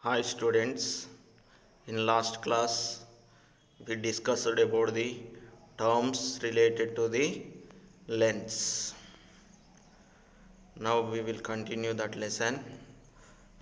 Hi students, in last class we discussed about the terms related to the lens. Now we will continue that lesson,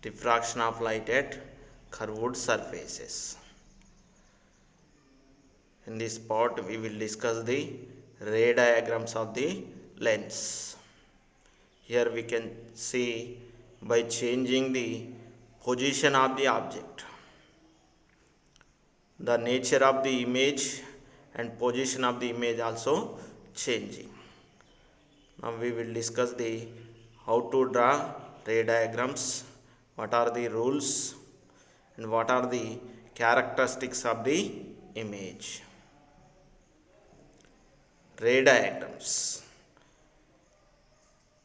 diffraction of light at curved surfaces. In this part we will discuss the ray diagrams of the lens. Here we can see by changing the position of the object, the nature of the image and position of the image also changing. Now we will discuss the how to draw ray diagrams, what are the rules and what are the characteristics of the image. Ray diagrams.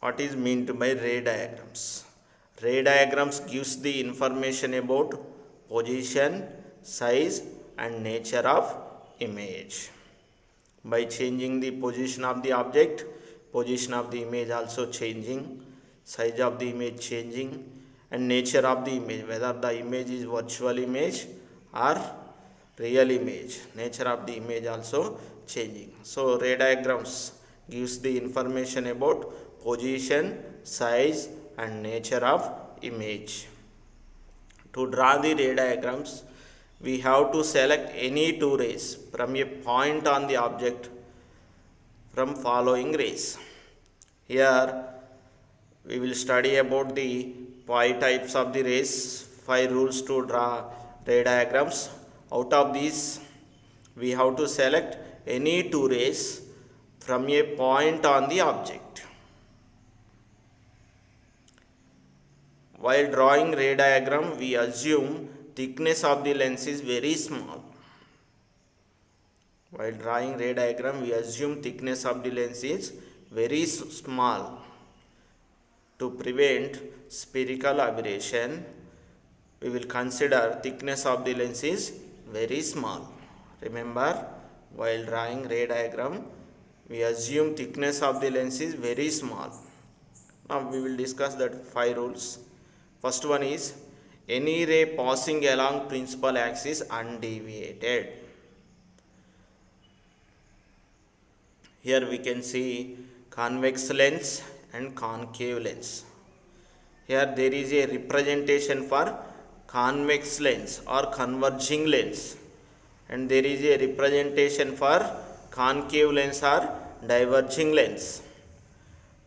What is meant by ray diagrams? Ray diagrams gives the information about position, size and nature of image. By changing the position of the object, position of the image also changing, size of the image changing and nature of the image, whether the image is virtual image or real image, nature of the image also changing. So ray diagrams gives the information about position, size and nature of image. To draw the ray diagrams, we have to select any two rays from a point on the object from following rays. Here we will study about the 5 types of the rays, 5 rules to draw ray diagrams. Out of these we have to select any two rays from a point on the object. While drawing ray diagram, we assume thickness of the lens is very small. While drawing ray diagram, we assume thickness of the lens is very small. To prevent spherical aberration, we will consider thickness of the lens is very small. Remember, while drawing ray diagram, we assume thickness of the lens is very small. Now we will discuss that 5 rules. First one is any ray passing along principal axis undeviated. Here we can see convex lens and concave lens. Here there is a representation for convex lens or converging lens, and there is a representation for concave lens or diverging lens.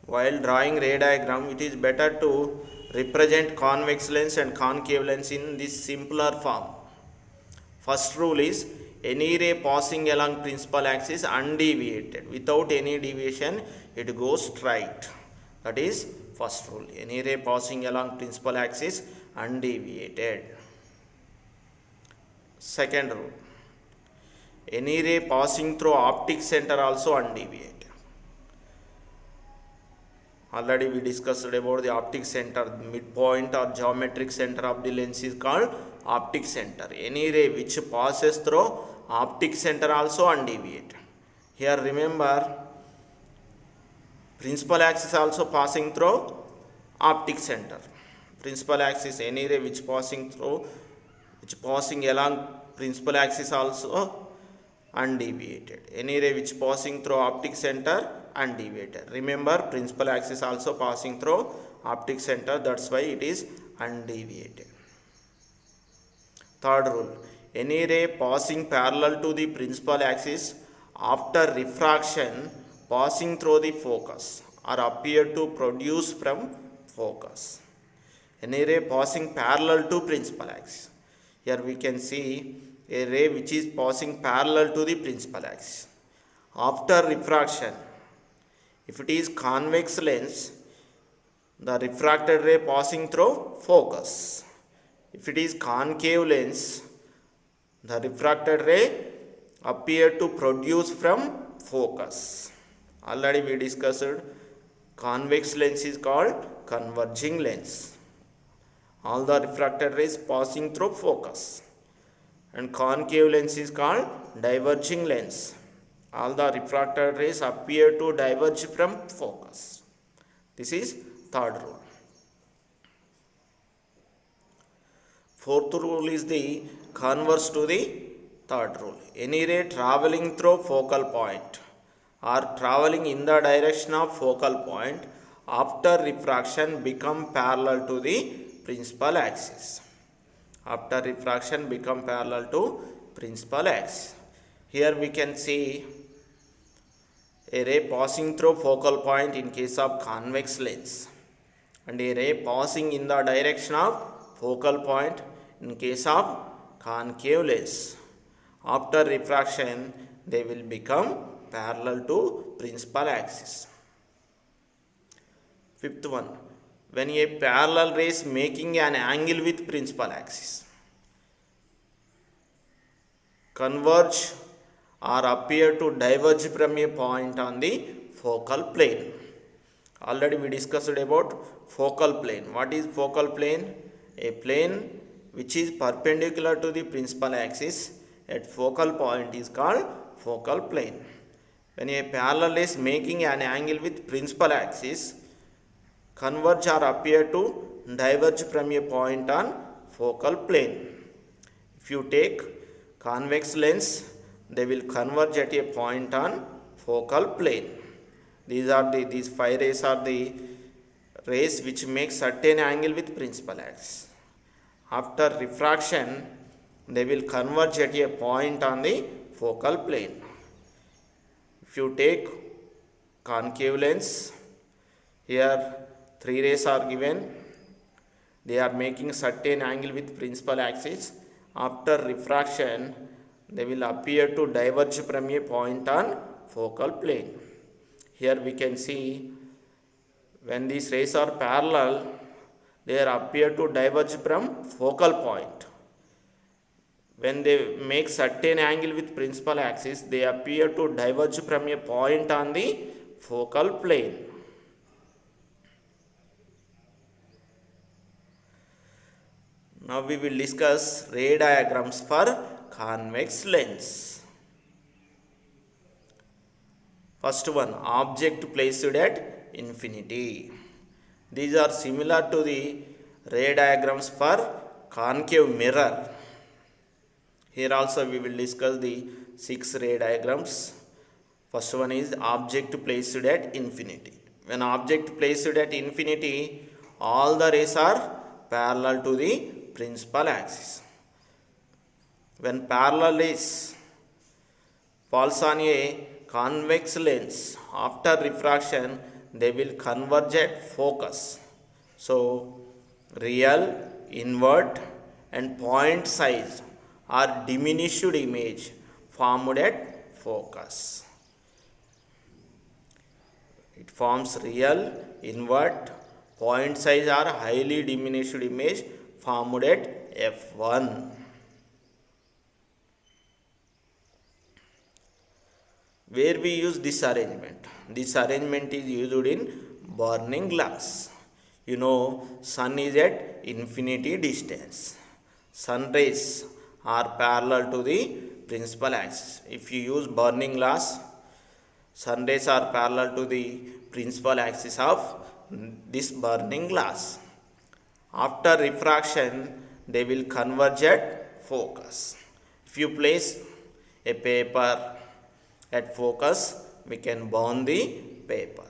While drawing ray diagram, it is better to represent convex lens and concave lens in this simpler form. First rule is any ray passing along principal axis undeviated. Without any deviation, it goes straight. That is first rule. Any ray passing along principal axis undeviated. Second rule. Any ray passing through optic center also undeviated. Already we discussed about the optic center. Midpoint or geometric center of the lens is called optic center. Any ray which passes through optic center also undeviated. Here remember, principal axis also passing through optic center. Principal axis, any ray which passing along principal axis also undeviated. Any ray which passing through optic center undeviated. Remember, principal axis also passing through optic center, that's why it is undeviated. Third rule, any ray passing parallel to the principal axis after refraction passing through the focus or appear to produce from focus. Any ray passing parallel to principal axis. Here we can see a ray which is passing parallel to the principal axis. After refraction, if it is convex lens, the refracted ray passing through focus. If it is concave lens, the refracted ray appear to produce from focus. Already we discussed convex lens is called converging lens. All the refracted rays passing through focus. And concave lens is called diverging lens. All the refracted rays appear to diverge from focus. This is third rule. Fourth rule is the converse to the third rule. Any ray traveling through focal point or traveling in the direction of focal point after refraction become parallel to the principal axis. After refraction become parallel to principal axis. Here we can see a ray passing through focal point in case of convex lens and a ray passing in the direction of focal point in case of concave lens. After refraction they will become parallel to principal axis. Fifth one, when a parallel ray is making an angle with principal axis, converge or appear to diverge from a point on the focal plane. Already we discussed about focal plane. What is focal plane? A plane which is perpendicular to the principal axis at focal point is called focal plane. When a parallel is making an angle with principal axis, converge or appear to diverge from a point on focal plane. If you take convex lens, they will converge at a point on focal plane. These 5 rays are the rays which make certain angle with principal axis. After refraction, they will converge at a point on the focal plane. If you take concave lens, here 3 rays are given. They are making certain angle with principal axis. After refraction, they will appear to diverge from a point on focal plane. Here we can see when these rays are parallel, they appear to diverge from focal point. When they make certain angle with principal axis, they appear to diverge from a point on the focal plane. Now we will discuss ray diagrams for convex lens. First one, object placed at infinity. These are similar to the ray diagrams for concave mirror. Here also we will discuss the 6 ray diagrams. First one is object placed at infinity. When object placed at infinity, all the rays are parallel to the principal axis. When parallel rays falls on a convex lens, after refraction they will converge at focus. So real, invert and point size are diminished image formed at focus. It forms real, invert, point size are highly diminished image formed at f1. Where we use this arrangement? This arrangement is used in burning glass. You know, sun is at infinity distance. Sun rays are parallel to the principal axis. If you use burning glass, sun rays are parallel to the principal axis of this burning glass. After refraction, they will converge at focus. If you place a paper at focus, we can burn the paper.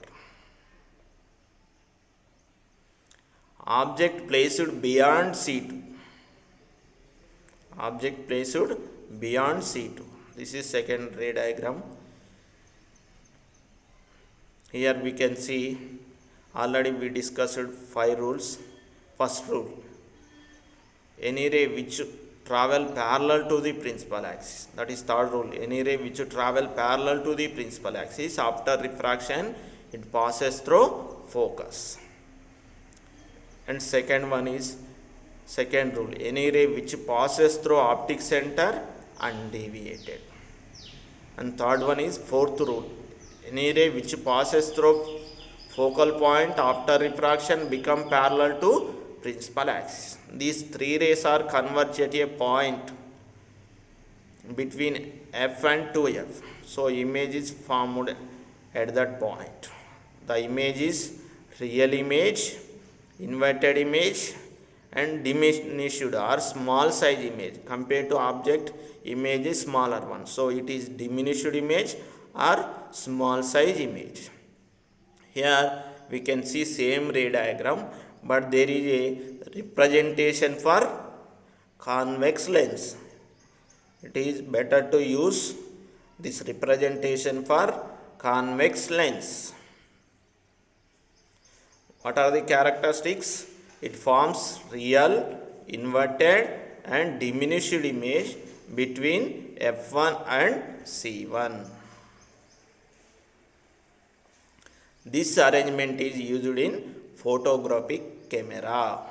Object placed beyond C2. Object placed beyond C2. This is second ray diagram. Here we can see already we discussed 5 rules. First rule, any ray which travel parallel to the principal axis. That is third rule. Any ray which travel parallel to the principal axis, after refraction it passes through focus. And second one is second rule, any ray which passes through optic center undeviated. And third one is fourth rule, any ray which passes through focal point after refraction become parallel to principal axis. These 3 rays are converged at a point between F and 2F. So image is formed at that point. The image is real image, inverted image and diminished or small size image. Compared to object, image is smaller one. So it is diminished image or small size image. Here we can see same ray diagram, but there is a representation for convex lens. It is better to use this representation for convex lens. What are the characteristics? It forms real, inverted and diminished image between f1 and c1. This arrangement is used in photographic camera.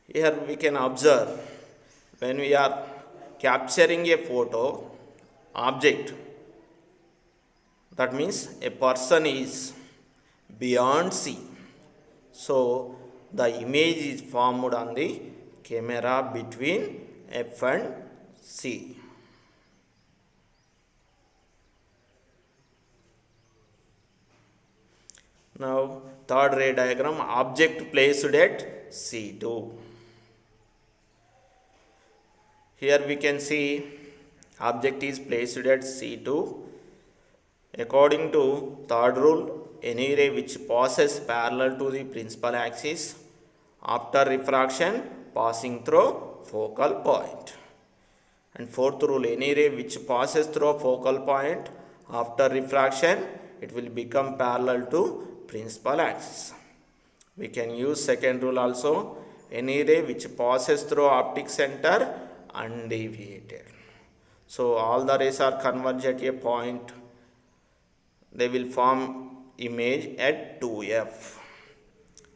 Here we can observe, when we are capturing a photo object, that means a person is beyond C. So the image is formed on the camera between F and C. Now third ray diagram, object placed at C2. Here we can see object is placed at C2. According to third rule, any ray which passes parallel to the principal axis after refraction passing through focal point. And fourth rule, any ray which passes through focal point after refraction, it will become parallel to principal axis. We can use second rule also, any ray which passes through optic center undeviated. So all the rays are converged at a point. They will form image at 2f.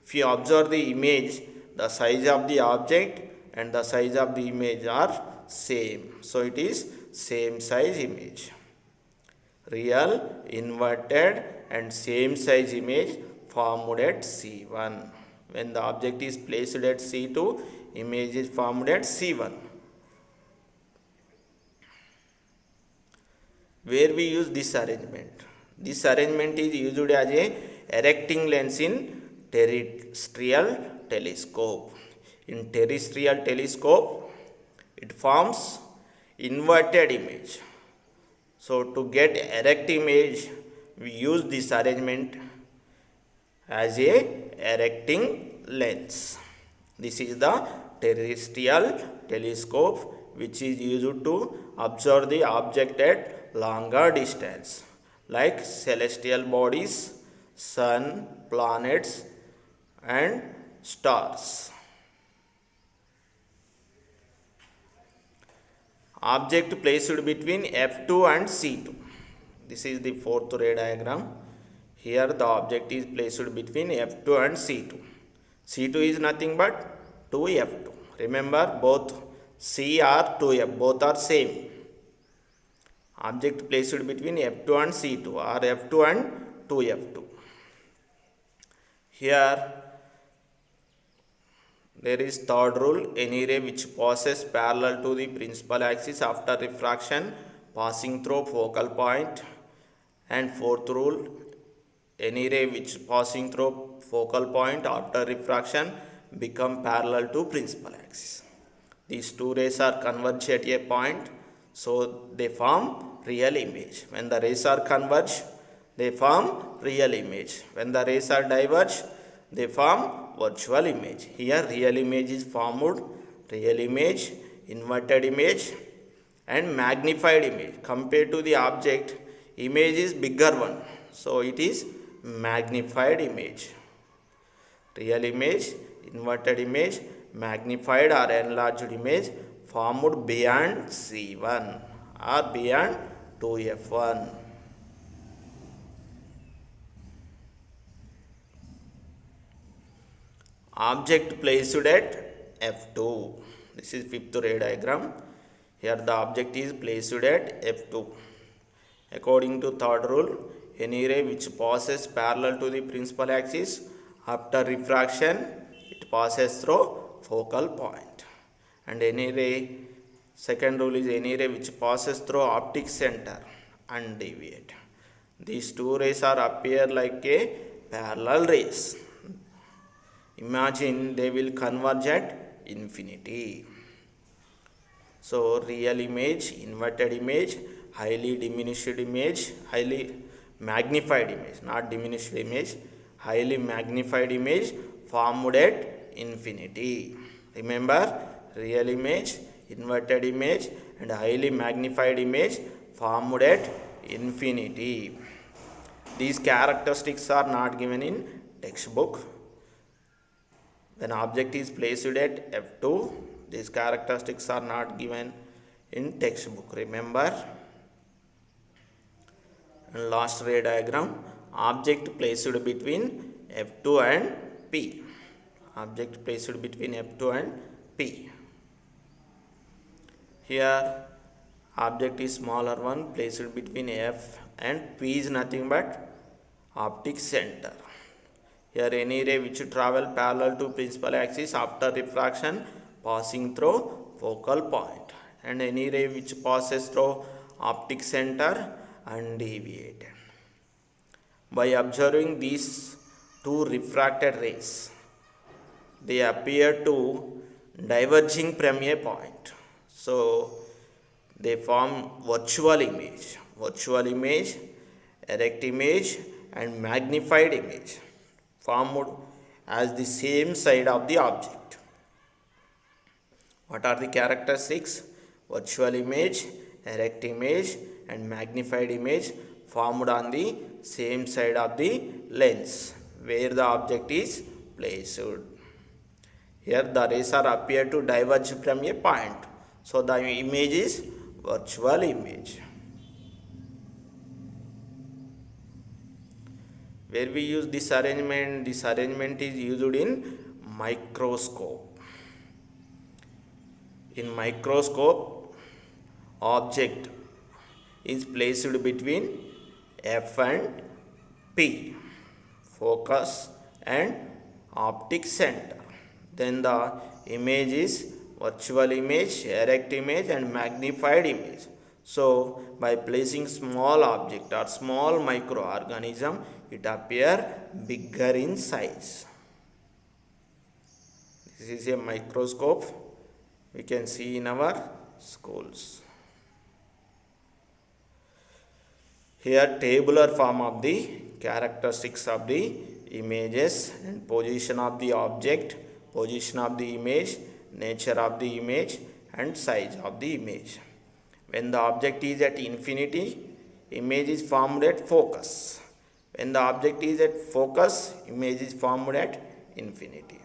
If you observe the image, the size of the object and the size of the image are same. So it is same size image. Real, inverted and same size image formed at C1. When the object is placed at C2, image is formed at C1. Where we use this arrangement? This arrangement is used as a erecting lens in terrestrial telescope. In terrestrial telescope, it forms inverted image. So to get erect image, we use this arrangement as a erecting lens. This is the terrestrial telescope which is used to observe the object at longer distance, like celestial bodies, sun, planets and stars. Object placed between F2 and C2. This is the fourth ray diagram. Here the object is placed between F2 and C2. C2 is nothing but 2F2. Remember, both C are 2F, both are same. Object placed between F2 and C2 or F2 and 2F2. Here there is third rule, any ray which passes parallel to the principal axis after refraction passing through focal point. And fourth rule, any ray which passing through focal point after refraction become parallel to principal axis. These two rays are converged at a point, so they form real image. When the rays are converged, they form real image. When the rays are diverged, they form virtual image. Here real image is formed, real image, inverted image and magnified image. Compared to the object, image is bigger one, so it is magnified image. Real image, inverted image, magnified or enlarged image formed beyond C1 or beyond 2F1. Object placed at F2. This is fifth ray diagram. Here the object is placed at F2. According to third rule, any ray which passes parallel to the principal axis after refraction, it passes through focal point. And any ray, second rule is any ray which passes through optic center undeviated. These two rays are appear like a parallel rays. Imagine they will converge at infinity. So real image, inverted image, highly diminished image, highly magnified image, not diminished image, highly magnified image formed at infinity. Remember, real image, inverted image and highly magnified image formed at infinity. These characteristics are not given in textbook. When object is placed at F2, these characteristics are not given in textbook. Remember. And last ray diagram, object placed between F2 and P. Object placed between F2 and P. Here object is smaller one placed between F and P is nothing but optic center. Here any ray which travel parallel to principal axis after refraction passing through focal point, and any ray which passes through optic center undeviated. By observing these two refracted rays, they appear to diverging from a point. So they form virtual image, erect image and magnified image formed as the same side of the object. What are the characteristics? Virtual image, erect image and magnified image formed on the same side of the lens where the object is placed. Here the rays are appear to diverge from a point. So the image is virtual image. Where we use this arrangement is used in microscope. In microscope, object is placed between F and P, focus and optic center. Then the image is virtual image, erect image and magnified image. So by placing small object or small microorganism, it appear bigger in size. This is a microscope we can see in our schools. Here tabular form of the characteristics of the images and position of the object, position of the image, nature of the image and size of the image. When the object is at infinity, image is formed at focus. When the object is at focus, image is formed at infinity.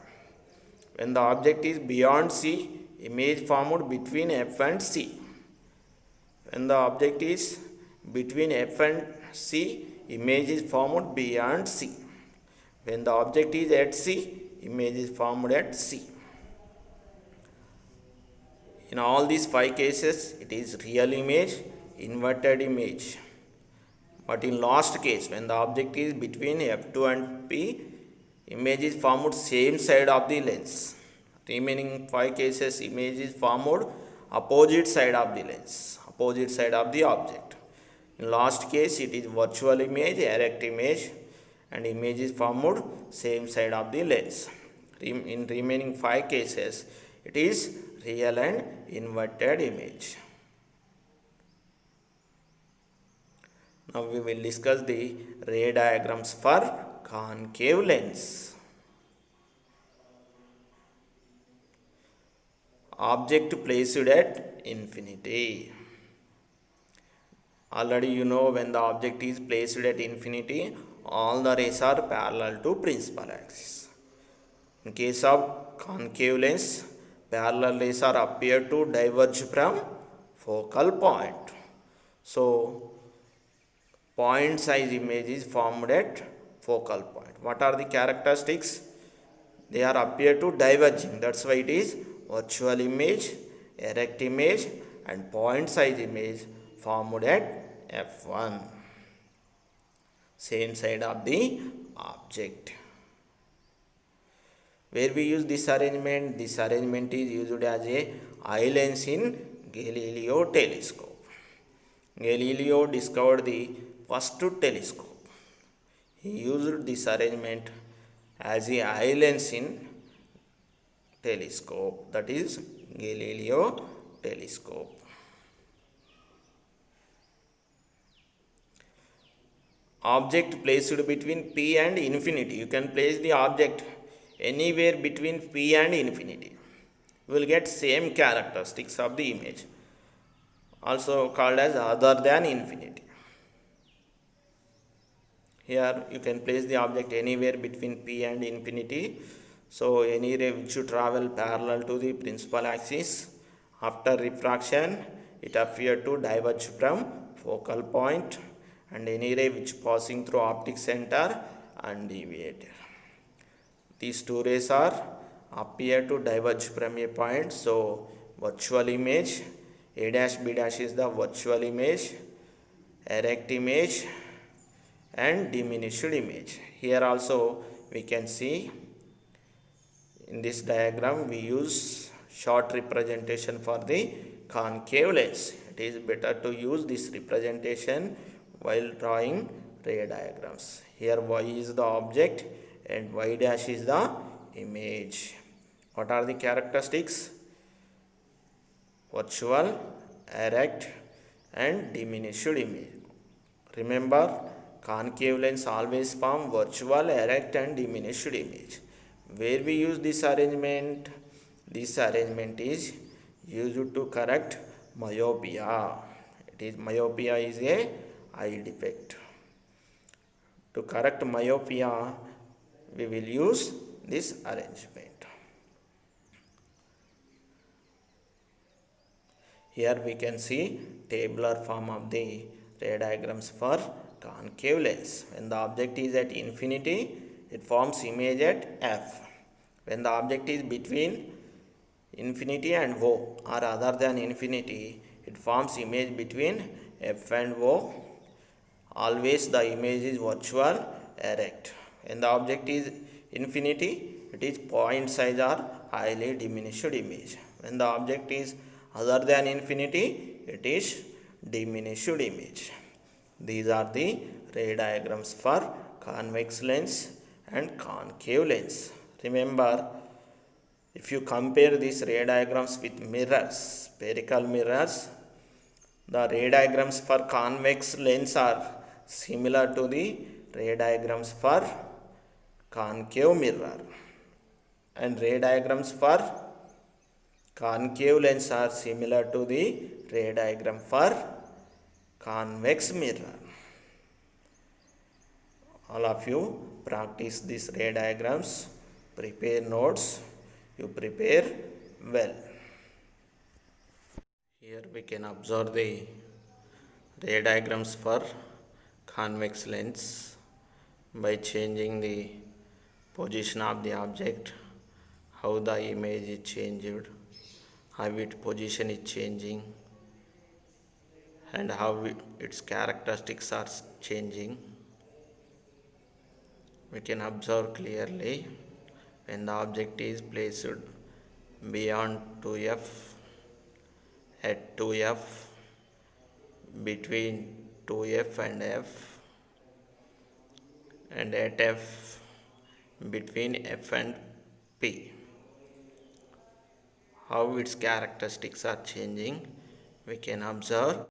When the object is beyond C, image formed between F and C. When the object is between F and C, image is formed beyond C. When the object is at C, image is formed at C. In all these 5 cases, it is real image, inverted image. But in last case, when the object is between F2 and P, image is formed same side of the lens. Remaining 5 cases, image is formed opposite side of the lens, opposite side of the object. In last case, it is virtual image, erect image and image is formed same side of the lens. In remaining 5 cases, it is real and inverted image. Now we will discuss the ray diagrams for concave lens. Object placed at infinity. Already you know, when the object is placed at infinity, all the rays are parallel to principal axis. In case of concave lens, parallel rays are appear to diverge from focal point. So point size image is formed at focal point. What are the characteristics? They are appear to diverging. That's why it is virtual image, erect image and point size image formed at F1. Same side of the object. Where we use this arrangement is used as a eye lens in Galileo telescope. Galileo discovered the first telescope. He used this arrangement as the eye lens in telescope, that is Galileo telescope. Object placed between P and infinity. You can place the object anywhere between P and infinity. You will get same characteristics of the image, also called as other than infinity. Here you can place the object anywhere between P and infinity. So any ray which should travel parallel to the principal axis, after refraction it appear to diverge from focal point, and any ray which passing through optic center and deviate. These two rays are appear to diverge from a point. So virtual image, A dash B dash is the virtual image, erect image and diminished image. Here also we can see in this diagram we use short representation for the concave lens. It is better to use this representation while drawing ray diagrams. Here y is the object and y dash is the image. What are the characteristics? Virtual, erect and diminished image. Remember, concave lens always form virtual, erect and diminished image. Where we use this arrangement? This arrangement is used to correct myopia. Myopia is a eye defect. To correct myopia, we will use this arrangement. Here we can see tabular form of the ray diagrams for concave lens. When the object is at infinity, it forms image at F. When the object is between infinity and O or other than infinity, it forms image between F and O. Always the image is virtual, erect. When the object is infinity, it is point size or highly diminished image. When the object is other than infinity, it is diminished image. These are the ray diagrams for convex lens and concave lens. Remember, if you compare these ray diagrams with mirrors, spherical mirrors, the ray diagrams for convex lens are similar to the ray diagrams for concave mirror, and ray diagrams for concave lens are similar to the ray diagram for convex mirror. All of you practice these ray diagrams, prepare notes, you prepare well. Here we can observe the ray diagrams for convex lens by changing the position of the object, how the image is changed, how its position is changing, and how its characteristics are changing. We can observe clearly when the object is placed beyond 2f, at 2f, between 2f and f, and at f between f and p. How its characteristics are changing, we can observe